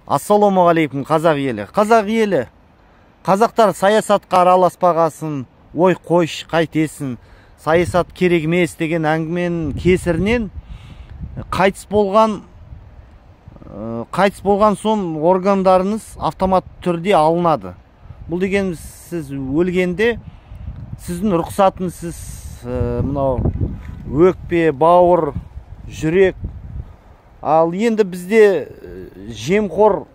Ассалаумағалейкум қазақ елі. Қазақтар саясатқа араласпағасын, ой қойш қайтесін, саясат керек емес деген әңгіменің кесірінен қайтыс болған соң органдарыңыз автомат түрде алынады. Бұл деген сіз өлгенде сіздің рұқсатынсыз мынау өкпе, бауыр, жүрек. Ал енді бізде жемқор,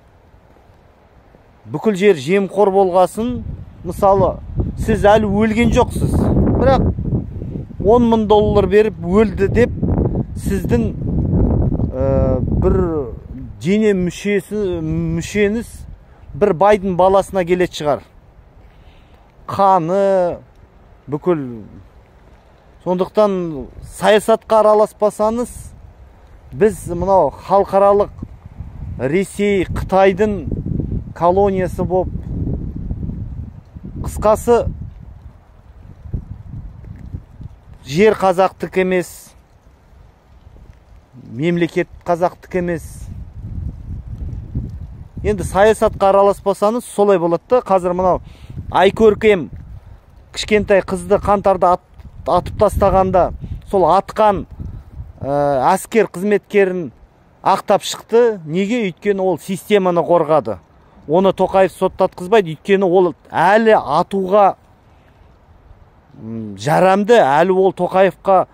бүкіл жер жемқор болғасын, мысалы, сіз әлі өлген жоқсыз, бірақ 10 мың доллар беріп өлді деп, сіздің бір дене мүшеңіз бір байдың баласына келетін шығар. Қаны, бүкіл. Сондықтан саясатқа араласпасаңыз, біз мынау халықаралық Ресей, Қытайдың колониясы болып, қысқасы жер қазақтық емес, мемлекет қазақтық емес. Енді саясатқа араласпасаңыз солай болады. Қазір мынау Айкөркем кішкентай қызды қаңтарда атып тастағанда, сол атқан әскер қызметкерін ақтап шықты. Неге? Өйткені ол системаны қорғады. Оны Тоқаев соттатқызбайды, өйткені ол әлі атуға жарамды, әлі ол Тоқаевқа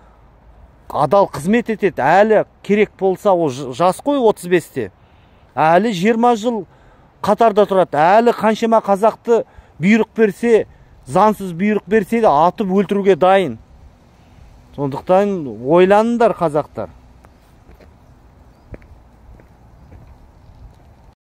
адал қызмет етеді. Әлі керек болса, ол жас қой 35-те. Әлі 20 жыл қатарда тұрады. Әлі қаншама қазақты бұйрық берсе, заңсыз бұйрық берсе де атып өлтіруге дайын. Сондықтан ойланыңдар, қазақтар.